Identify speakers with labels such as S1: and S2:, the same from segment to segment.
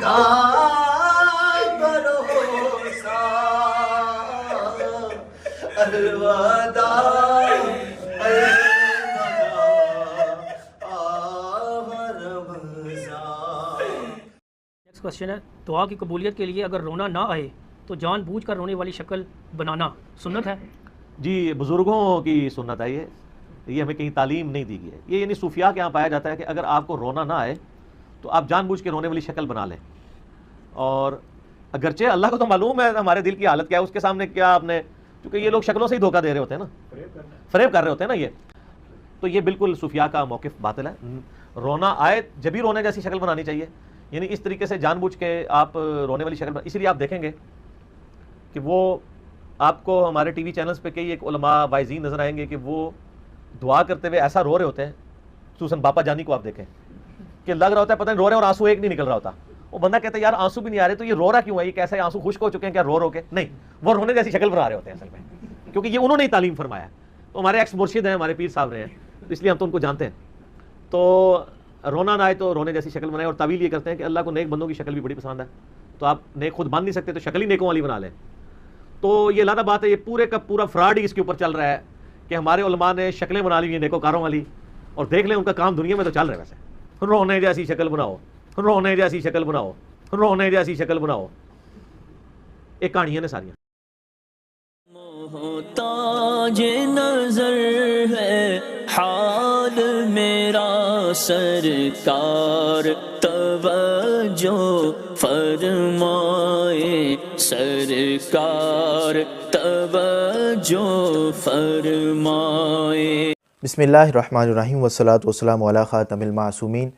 S1: کا بھروسہ الوداع
S2: نیکسٹ کوشچن ہے، دعا کی قبولیت کے لیے اگر رونا نہ آئے تو جان بوجھ کر رونے والی شکل بنانا سنت ہے؟
S3: جی بزرگوں کی سنت ہے یہ ہمیں کہیں تعلیم نہیں دی گئی ہے. یہ یعنی صوفیاء کے یہاں پایا جاتا ہے کہ اگر آپ کو رونا نہ آئے تو آپ جان بوجھ کے رونے والی شکل بنا لیں. اور اگرچہ اللہ کو تو معلوم ہے ہمارے دل کی حالت کیا ہے، اس کے سامنے کیا آپ نے، کیونکہ یہ لوگ شکلوں سے ہی دھوکہ دے رہے ہوتے ہیں نا، فریب کر رہے ہوتے ہیں نا یہ. تو یہ بالکل صوفیاء کا موقف باطل ہے. رونا آئے جبھی رونے جیسی شکل بنانی چاہیے، یعنی اس طریقے سے جان بوجھ کے آپ رونے والی شکل اسی لیے آپ دیکھیں گے کہ وہ آپ کو ہمارے ٹی وی چینلز پہ کئی ایک علماء واعظین نظر آئیں گے کہ وہ دعا کرتے ہوئے ایسا رو رہے ہوتے ہیں. خصوصاً باپا جانی کو آپ دیکھیں کہ لگ رہا ہوتا ہے پتہ نہیں رو رہے ہیں اور آنسو ایک نہیں نکل رہا ہوتا. وہ بندہ کہتا ہے یار آنسو بھی نہیں آ رہے تو یہ رو رہا کیوں ہے، یہ کیسے آنسو خشک ہو چکے ہیں کیا رو کے؟ نہیں، وہ رونے جیسی شکل بنا رہے ہوتے ہیں اصل میں، کیونکہ یہ انہوں نے ہی تعلیم فرمایا. تو ہمارے ایکس مرشد ہیں، ہمارے پیر صاحب رہے ہیں، تو اس لیے ہم تو ان کو جانتے ہیں. تو رونا نہ آئے تو رونے جیسی شکل بنائے. اور تعویل یہ کرتے ہیں کہ اللہ کو نیک بندوں کی شکل بھی بڑی پسند ہے، تو آپ نیک خود بن نہیں سکتے تو شکل ہی نیکوں والی بنا لیں. تو یہ علیحدہ بات ہے، یہ پورے کا پورا فراڈ ہی اس کے اوپر چل رہا ہے کہ ہمارے علماء نے شکلیں بنا لی ہیں نیکوکاروں والی، اور دیکھ لیں ان کا کام دنیا میں تو چل رہا ہے. ویسے رونے جیسی شکل بناؤ، رونے جیسی شکل بناؤ، رونے جیسی شکل بناؤ. ایک کہانیاں نے ساریاں.
S4: محتاج نظر ہے حال میرا سرکار، توجہ فرمائے سرکار، توجہ فرمائے.
S5: بسم اللہ الرحمن الرحیم والصلاۃ والسلام علی خاتم المعصومین.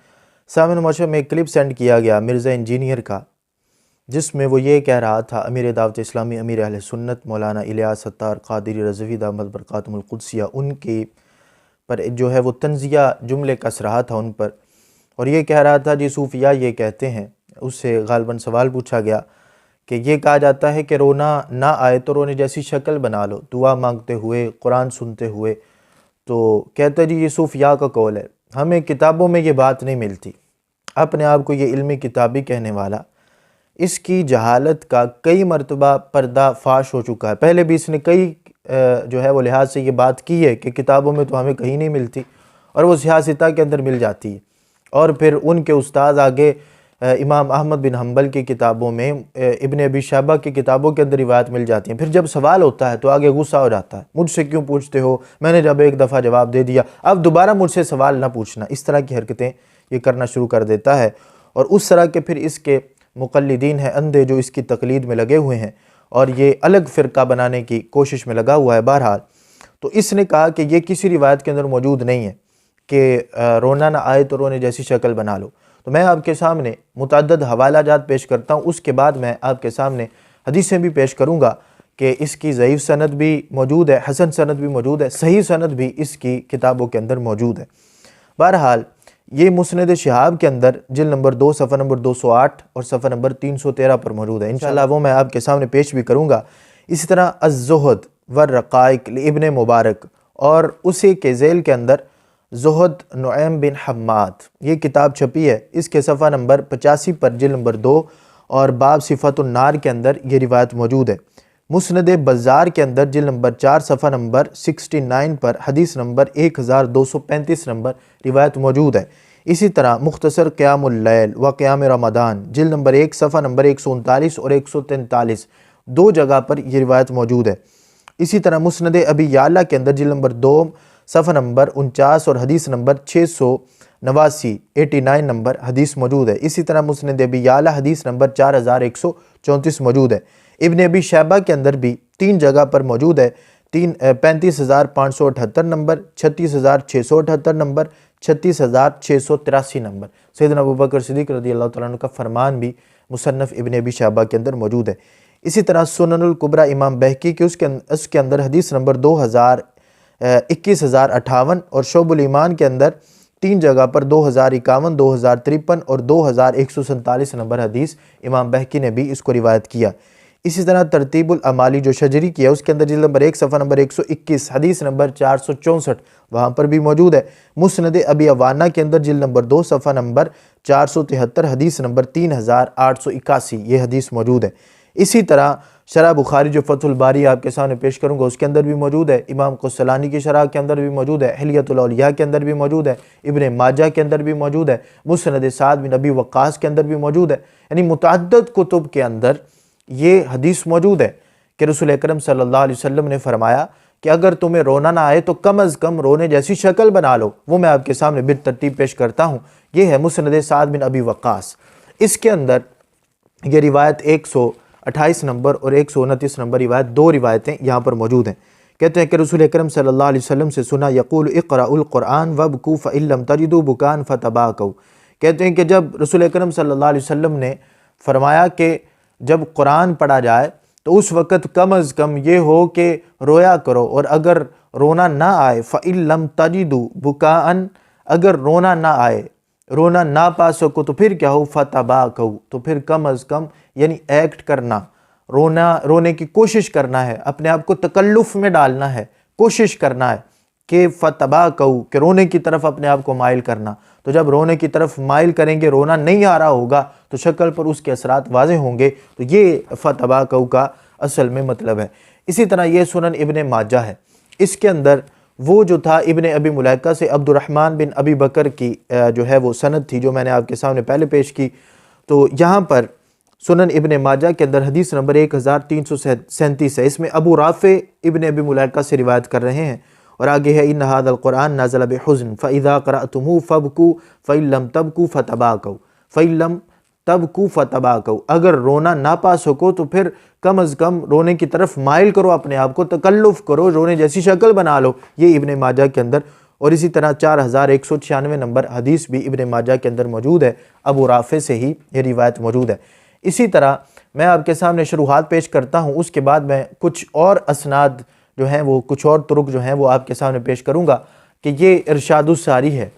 S5: سامعین معاشرہ میں ایک کلپ سینڈ کیا گیا مرزا انجینئر کا، جس میں وہ یہ کہہ رہا تھا امیر دعوت اسلامی امیر اہل سنت مولانا الیاس ستار قادری رضوی دامت برکاتہم القدسیہ ان کی پر جو ہے وہ تنزیہ جملے کس رہا تھا ان پر، اور یہ کہہ رہا تھا جی صوفیاء یہ کہتے ہیں. اس سے غالباً سوال پوچھا گیا کہ یہ کہا جاتا ہے کہ رونا نہ آئے تو رونے جیسی شکل بنا لو دعا مانگتے ہوئے، قرآن سنتے ہوئے. تو کہتا ہے جی یہ صوفیاء کا قول ہے، ہمیں کتابوں میں یہ بات نہیں ملتی. اپنے آپ کو یہ علمی کتابی کہنے والا، اس کی جہالت کا کئی مرتبہ پردہ فاش ہو چکا ہے. پہلے بھی اس نے کئی جو ہے وہ لحاظ سے یہ بات کی ہے کہ کتابوں میں تو ہمیں کہیں نہیں ملتی، اور وہ سیاستہ کے اندر مل جاتی ہے. اور پھر ان کے استاد آگے امام احمد بن حنبل کی کتابوں میں، ابن ابی شیبہ کی کتابوں کے اندر روایت مل جاتی ہیں. پھر جب سوال ہوتا ہے تو آگے غصہ ہو جاتا ہے، مجھ سے کیوں پوچھتے ہو، میں نے جب ایک دفعہ جواب دے دیا اب دوبارہ مجھ سے سوال نہ پوچھنا. اس طرح کی حرکتیں یہ کرنا شروع کر دیتا ہے. اور اس طرح کے پھر اس کے مقلدین ہیں اندھے جو اس کی تقلید میں لگے ہوئے ہیں، اور یہ الگ فرقہ بنانے کی کوشش میں لگا ہوا ہے. بہرحال تو اس نے کہا کہ یہ کسی روایت کے اندر موجود نہیں ہے کہ رونا نہ آئے تو رونے جیسی شکل بنا لو. تو میں آپ کے سامنے متعدد حوالہ جات پیش کرتا ہوں، اس کے بعد میں آپ کے سامنے حدیثیں بھی پیش کروں گا کہ اس کی ضعیف سند بھی موجود ہے، حسن سند بھی موجود ہے، صحیح سند بھی اس کی کتابوں کے اندر موجود ہے. بہرحال یہ مسند شہاب کے اندر جلد نمبر 2 صفحہ نمبر 208 اور صفحہ نمبر 313 پر موجود ہے. انشاءاللہ وہ میں آپ کے سامنے پیش بھی کروں گا. اسی طرح الزہد والرقائق لابن مبارک، اور اسی کے ذیل کے اندر زہد نعیم بن حماد، یہ کتاب چھپی ہے. اس کے صفحہ نمبر 85 پر جلد نمبر 2 اور باب صفت النار کے اندر یہ روایت موجود ہے. مسند بزار کے اندر جلد نمبر 4 صفحہ نمبر 69 پر حدیث نمبر 1235 نمبر روایت موجود ہے. اسی طرح مختصر قیام اللیل و قیام رمضان جلد نمبر 1 صفحہ نمبر 139 اور 143 دو جگہ پر یہ روایت موجود ہے. اسی طرح مسند ابی یعلا کے اندر جلد نمبر 2 صفحہ نمبر 49 اور حدیث نمبر 689 نمبر حدیث موجود ہے. اسی طرح مسند ابی یعلا حدیث نمبر 4134 موجود ہے. ابن ابی شیبہ کے اندر بھی 3 جگہ پر موجود ہے، 35,578 نمبر، 36,678 نمبر، 36,683 نمبر. سیدنا ابوبکر صدیق رضی اللہ تعالیٰ عنہ کا فرمان بھی مصنف ابن ابی شیبہ کے اندر موجود ہے. اسی طرح سنن الکبریٰ امام بہقی کی اس کے اندر حدیث نمبر 21,058 اور شعب الایمان کے اندر 3 جگہ پر 2,051، 2,053 اور 2,147 نمبر حدیث امام بہقی نے بھی اس کو روایت کیا. اسی طرح ترتیب الامالی جو شجری کی ہے اس کے اندر جلد نمبر 1 صفحہ نمبر 121 حدیث نمبر 464 وہاں پر بھی موجود ہے۔ مسند ابی عوانہ کے اندر جلد نمبر 2 صفحہ نمبر 473 حدیث نمبر 3881 یہ حدیث موجود ہے۔ اسی طرح شرح بخاری جو فتح الباری آپ کے سامنے پیش کروں گا اس کے اندر بھی موجود ہے، امام قسطلانی کی شرح کے اندر بھی موجود ہے، حلیۃ الاولیاء کے اندر بھی موجود ہے، ابن ماجہ کے اندر بھی موجود ہے، مسند سعد بن ابی وقاص کے اندر بھی موجود ہے، یعنی متعدد کتب کے اندر یہ حدیث موجود ہے کہ رسول اکرم صلی اللہ علیہ وسلم نے فرمایا کہ اگر تمہیں رونا نہ آئے تو کم از کم رونے جیسی شکل بنا لو۔ وہ میں آپ کے سامنے بالترتیب پیش کرتا ہوں۔ یہ ہے مسند سعد بن ابی وقاص، اس کے اندر یہ روایت 128 نمبر اور 129 نمبر روایت، دو روایتیں یہاں پر موجود ہیں۔ کہتے ہیں کہ رسول اکرم صلی اللہ علیہ وسلم سے سنا یقول اقرأ القرآن وابکوا فإن لم تجدوا بکاء فتباکوا۔ کہتے ہیں کہ جب رسول اکرم صلی اللہ علیہ وسلم نے فرمایا کہ جب قرآن پڑھا جائے تو اس وقت کم از کم یہ ہو کہ رویا کرو، اور اگر رونا نہ آئے فإن لم تجدوا بکاء، اگر رونا نہ آئے، رونا نہ پا سکو تو پھر کیا ہو، فتباکوا، تو پھر کم از کم یعنی ایکٹ کرنا، رونے کی کوشش کرنا ہے، اپنے آپ کو تکلف میں ڈالنا ہے، کوشش کرنا ہے کہ فتباکوا، کہ رونے کی طرف اپنے آپ کو مائل کرنا۔ تو جب رونے کی طرف مائل کریں گے، رونا نہیں آ رہا ہوگا تو شکل پر اس کے اثرات واضح ہوں گے، تو یہ فتباکوا کا اصل میں مطلب ہے۔ اسی طرح یہ سنن ابن ماجہ ہے، اس کے اندر وہ جو تھا ابن ابی ملیکہ سے عبد الرحمن بن ابی بکر کی جو ہے وہ سند تھی جو میں نے آپ کے سامنے پہلے پیش کی۔ تو یہاں پر سنن ابن ماجہ کے اندر حدیث نمبر 1337 ہے، اس میں ابو رافع ابن ابی ملیکہ سے روایت کر رہے ہیں، اور آگے ہے ان ھذا القرآن نازل بحزن فاذا قرأتموه فابکوا فإن لم تبکوا فتباکوا فإن لم تبکوا فتباکوا، اگر رونا نہ پا سکو تو پھر کم از کم رونے کی طرف مائل کرو، اپنے آپ کو تکلف کرو، رونے جیسی شکل بنا لو، یہ ابن ماجہ کے اندر۔ اور اسی طرح 4196 نمبر حدیث بھی ابن ماجہ کے اندر موجود ہے، ابو رافع سے ہی یہ روایت موجود ہے۔ اسی طرح میں آپ کے سامنے شروحات پیش کرتا ہوں، اس کے بعد میں کچھ اور اسناد جو ہیں وہ کچھ اور طرق جو ہیں وہ آپ کے سامنے پیش کروں گا کہ یہ ارشاد الساری ہے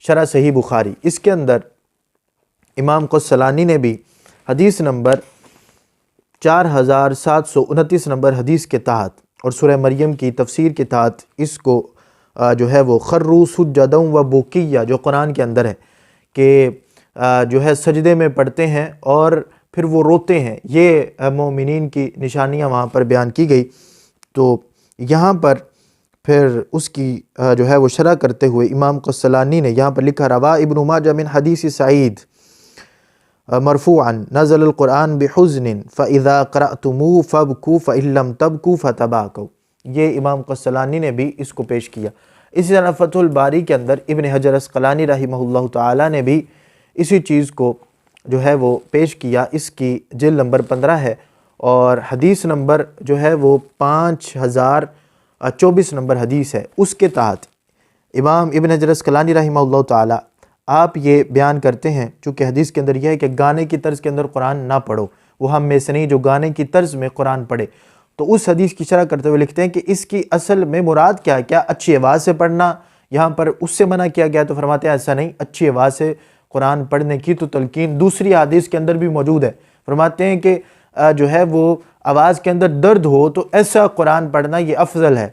S5: شرح صحیح بخاری، اس کے اندر امام قسطلانی نے بھی حدیث نمبر 4729 نمبر حدیث کے تحت اور سورہ مریم کی تفسیر کے تحت اس کو جو ہے وہ خروا سجدا و بکیا جو قرآن کے اندر ہے کہ جو ہے سجدے میں پڑھتے ہیں اور پھر وہ روتے ہیں، یہ مومنین کی نشانیاں وہاں پر بیان کی گئی۔ تو یہاں پر پھر اس کی جو ہے وہ شرح کرتے ہوئے امام قسطلانی نے یہاں پر لکھا روا ابن ماجہ من حدیث سعید مرفوعا نزل القرآن بحزن فاذا قرأتموه فابکوا فإن لم تبکوا فتباکوا، یہ امام قسطلانی نے بھی اس کو پیش کیا۔ اسی طرح فتح الباری کے اندر ابن حجر عسقلانی رحمہ اللہ تعالی نے بھی اسی چیز کو جو ہے وہ پیش کیا، اس کی جلد نمبر 15 ہے اور حدیث نمبر جو ہے وہ 5024 نمبر حدیث ہے، اس کے تحت امام ابن حجر عسقلانی رحمہ اللہ تعالی آپ یہ بیان کرتے ہیں، چونکہ حدیث کے اندر یہ ہے کہ گانے کی طرز کے اندر قرآن نہ پڑھو، وہ ہم میں سے نہیں جو گانے کی طرز میں قرآن پڑھے۔ تو اس حدیث کی شرح کرتے ہوئے لکھتے ہیں کہ اس کی اصل میں مراد کیا ہے، کیا اچھی آواز سے پڑھنا یہاں پر اس سے منع کیا گیا؟ تو فرماتے ہیں ایسا نہیں، اچھی آواز سے قرآن پڑھنے کی تو تلقین دوسری حدیث کے اندر بھی موجود ہے۔ فرماتے ہیں کہ جو ہے وہ آواز کے اندر درد ہو تو ایسا قرآن پڑھنا یہ افضل ہے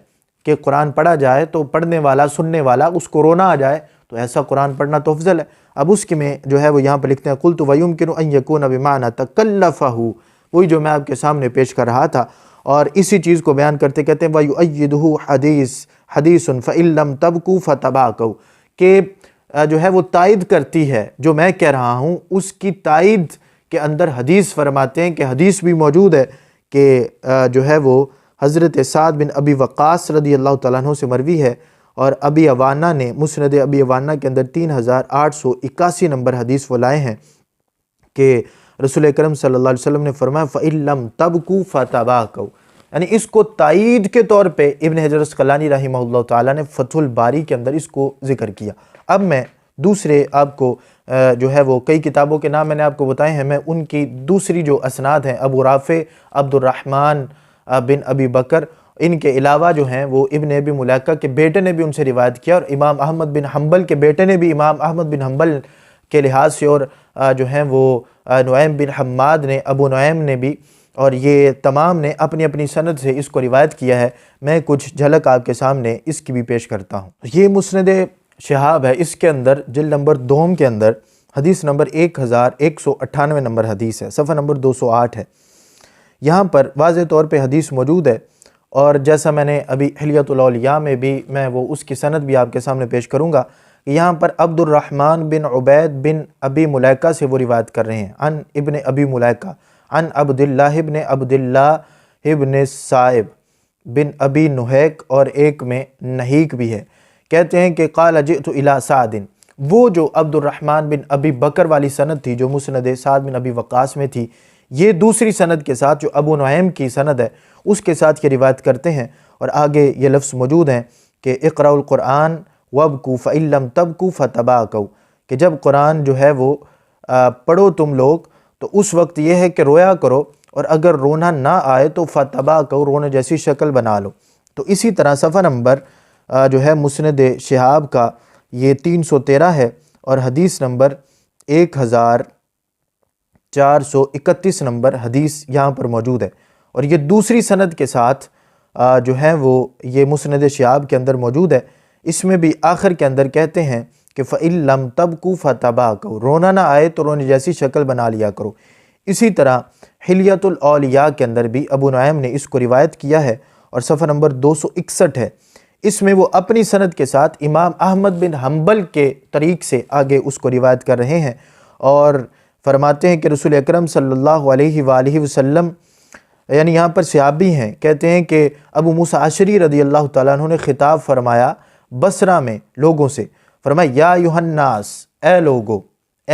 S5: کہ قرآن پڑھا جائے تو پڑھنے والا سننے والا اس کو رونا آ جائے تو ایسا قرآن پڑھنا تو افضل ہے۔ اب اس کے میں جو ہے وہ یہاں پہ لکھتے ہیں قلت ویمکن ان یکون بمعنی تکلفہ، وہی جو میں آپ کے سامنے پیش کر رہا تھا، اور اسی چیز کو بیان کرتے کہتے ہیں وَيُؤَيِّدُهُ حدیث فَإِن لَمْ تَبْكُوا فَتَبَاكَوْا، کہ جو ہے وہ تائید کرتی ہے جو میں کہہ رہا ہوں، اس کی تائید کے اندر حدیث فرماتے ہیں کہ حدیث بھی موجود ہے کہ جو ہے وہ حضرت سعد بن ابی وقاص رضی اللہ تعالیٰ عنہ سے مروی ہے، اور ابی عوانہ نے مسند ابی عوانہ کے اندر 3881 نمبر حدیث وہ لائے ہیں کہ رسول اکرم صلی اللہ علیہ وسلم نے فرمایا فَإِن لَمْ تَبْكُوا فَتَبَاكَوْا، یعنی اس کو تائید کے طور پہ ابن حجر عسقلانی رحمہ اللہ تعالیٰ نے فتح الباری کے اندر اس کو ذکر کیا۔ اب میں دوسرے آپ کو جو ہے وہ کئی کتابوں کے نام میں نے آپ کو بتائے ہیں، میں ان کی دوسری جو اسناد ہیں ابو رافع عبد الرحمن بن ابی بکر، ان کے علاوہ جو ہیں وہ ابن ابی ملیکہ کے بیٹے نے بھی ان سے روایت کیا، اور امام احمد بن حنبل کے بیٹے نے بھی امام احمد بن حنبل کے لحاظ سے، اور جو ہیں وہ نعیم بن حماد نے ابو نعیم نے بھی اور یہ تمام نے اپنی اپنی سند سے اس کو روایت کیا ہے۔ میں کچھ جھلک آپ کے سامنے اس کی بھی پیش کرتا ہوں۔ یہ مسند شہاب ہے، اس کے اندر جلد نمبر 2 کے اندر حدیث نمبر 1198 نمبر حدیث ہے، صفحہ نمبر 208 ہے۔ یہاں پر واضح طور پہ حدیث موجود ہے، اور جیسا میں نے ابھی حلیۃ الاولیاء میں بھی میں وہ اس کی سند بھی آپ کے سامنے پیش کروں گا کہ یہاں پر عبد الرحمن بن عبید بن ابی ملیکہ سے وہ روایت کر رہے ہیں، عن ابن ابی ملیکہ عن عبداللہ ابن عبداللہ ابن صائب بن ابی نحیک، اور ایک میں نحیک بھی ہے۔ کہتے ہیں کہ قال جئت الی سعد، وہ جو عبد الرحمن بن ابی بکر والی سند تھی جو مسند سعد بن ابی وقاص میں تھی، یہ دوسری سند کے ساتھ جو ابو نعیم کی سند ہے اس کے ساتھ یہ روایت کرتے ہیں، اور آگے یہ لفظ موجود ہیں کہ اقرأوا القرآن وابکوا فإن لم تبکوا فتباکوا، کہ جب قرآن جو ہے وہ پڑھو تم لوگ تو اس وقت یہ ہے کہ رویا کرو، اور اگر رونا نہ آئے تو فتباکوا، رونے جیسی شکل بنا لو۔ تو اسی طرح صفحہ نمبر جو ہے مسند شہاب کا یہ 313 ہے، اور حدیث نمبر 1431 نمبر حدیث یہاں پر موجود ہے، اور یہ دوسری سند کے ساتھ جو ہے وہ یہ مسند شہاب کے اندر موجود ہے۔ اس میں بھی آخر کے اندر کہتے ہیں کہ فَإِن لَمْ تَبْكُوا فَتَبَاكَوْا، رونا نہ آئے تو رونے جیسی شکل بنا لیا کرو۔ اسی طرح حلیۃ الاولیاء کے اندر بھی ابو نعیم نے اس کو روایت کیا ہے، اور صفحہ نمبر 261 ہے۔ اس میں وہ اپنی سند کے ساتھ امام احمد بن حنبل کے طریق سے آگے اس کو روایت کر رہے ہیں، اور فرماتے ہیں کہ رسول اکرم صلی اللہ علیہ وآلہ وسلم، یعنی یہاں پر صحابی ہیں، کہتے ہیں کہ ابو موسیٰ اشعری رضی اللہ تعالیٰ عنہ نے خطاب فرمایا بصرہ میں لوگوں سے، فرمایا یا ایھا الناس، اے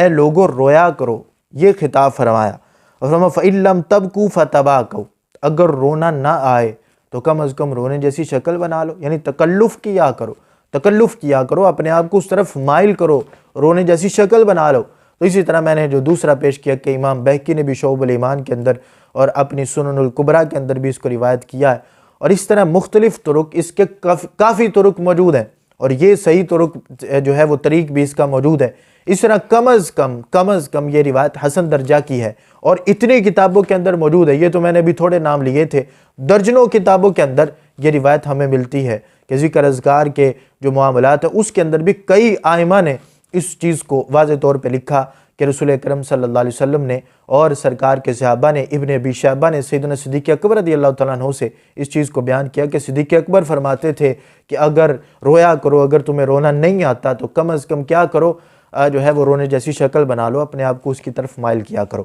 S5: لوگو رویا کرو، یہ خطاب فرمایا، اور فرمایا فَإِن لَمْ تَبْكُوا فَتَبَاكَوْا، اگر رونا نہ آئے تو کم از کم رونے جیسی شکل بنا لو، یعنی تکلف کیا کرو، اپنے آپ کو اس طرف مائل کرو، رونے جیسی شکل بنا لو۔ تو اسی طرح میں نے جو دوسرا پیش کیا کہ امام بہقی نے بھی شعب الایمان کے اندر اور اپنی سنن الکبریٰ کے اندر بھی اس کو روایت کیا ہے، اور اس طرح مختلف طرق، اس کے کافی طرق موجود ہیں، اور یہ صحیح طرق جو ہے وہ طریق بھی اس کا موجود ہے۔ اس طرح کم از کم یہ روایت حسن درجہ کی ہے، اور اتنی کتابوں کے اندر موجود ہے، یہ تو میں نے بھی تھوڑے نام لیے تھے، درجنوں کتابوں کے اندر یہ روایت ہمیں ملتی ہے کہ ذکر اذکار کے جو معاملات ہیں اس کے اندر بھی کئی ائمہ نے اس چیز کو واضح طور پہ لکھا کہ رسول اکرم صلی اللہ علیہ وسلم نے اور سرکار کے صحابہ نے، ابن ابی شیبہ نے سیدنا صدیق اکبر رضی اللہ تعالیٰ عنہ سے اس چیز کو بیان کیا کہ صدیق اکبر فرماتے تھے کہ اگر رویا کرو، اگر تمہیں رونا نہیں آتا تو کم از کم کیا کرو، جو ہے وہ رونے جیسی شکل بنا لو، اپنے آپ کو اس کی طرف مائل کیا کرو۔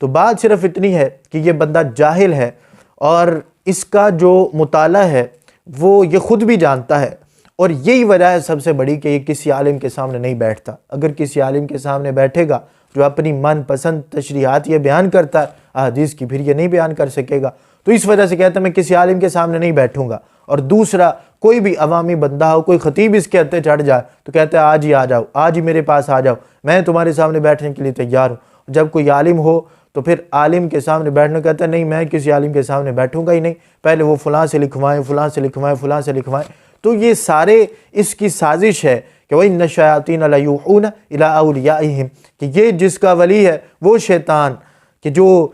S5: تو بات صرف اتنی ہے کہ یہ بندہ جاہل ہے، اور اس کا جو مطالعہ ہے وہ یہ خود بھی جانتا ہے، اور یہی وجہ ہے سب سے بڑی کہ یہ کسی عالم کے سامنے نہیں بیٹھتا۔ اگر کسی عالم کے سامنے بیٹھے گا جو اپنی من پسند تشریحات یہ بیان کرتا ہے احادیث کی، پھر یہ نہیں بیان کر سکے گا، تو اس وجہ سے کہتا ہے میں کسی عالم کے سامنے نہیں بیٹھوں گا۔ اور دوسرا، کوئی بھی عوامی بندہ ہو، کوئی خطیب اس کے ہتھے چڑھ جائے تو کہتا ہے آج ہی آ جاؤ، آج ہی میرے پاس آ جاؤ، میں تمہارے سامنے بیٹھنے کے لیے تیار ہوں۔ جب کوئی عالم ہو تو پھر عالم کے سامنے بیٹھنا کہتا ہے نہیں میں کسی عالم کے سامنے بیٹھوں گا ہی نہیں، پہلے وہ فلاں سے لکھوائیں، فلاں سے لکھوائیں، فلاں سے لکھوائیں۔ تو یہ سارے اس کی سازش ہے کہ وَإِنَّ الشَّيَاطِينَ لَيُوحُونَ إِلَىٰ أَوْلِيَائِهِمْ، کہ یہ جس کا ولی ہے وہ شیطان، کہ جو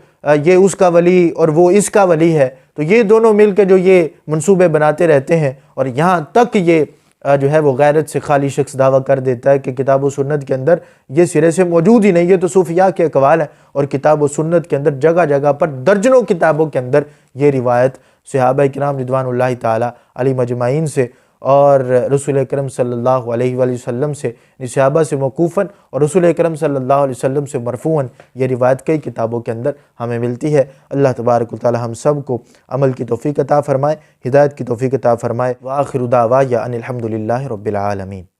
S5: یہ اس کا ولی اور وہ اس کا ولی ہے، تو یہ دونوں مل کے جو یہ منصوبے بناتے رہتے ہیں، اور یہاں تک یہ جو ہے وہ غیرت سے خالی شخص دعویٰ کر دیتا ہے کہ کتاب و سنت کے اندر یہ سرے سے موجود ہی نہیں، یہ تو صوفیاء کے اقوال ہیں، اور کتاب و سنت کے اندر جگہ جگہ پر درجنوں کتابوں کے اندر یہ روایت صحابہ کرام رضوان اللہ تعالی علیہم اجمعین سے اور رسول اکرم صلی اللہ علیہ وآلہ وسلم سے، صحابہ سے موقوفاً اور رسول اکرم صلی اللہ علیہ وسلم سے مرفوعاً یہ روایت کئی کتابوں کے اندر ہمیں ملتی ہے۔ اللہ تبارک و تعالی ہم سب کو عمل کی توفیق عطا فرمائے، ہدایت کی توفیق عطا فرمائے۔ وآخر دعوانا ان الحمد للہ رب العالمین۔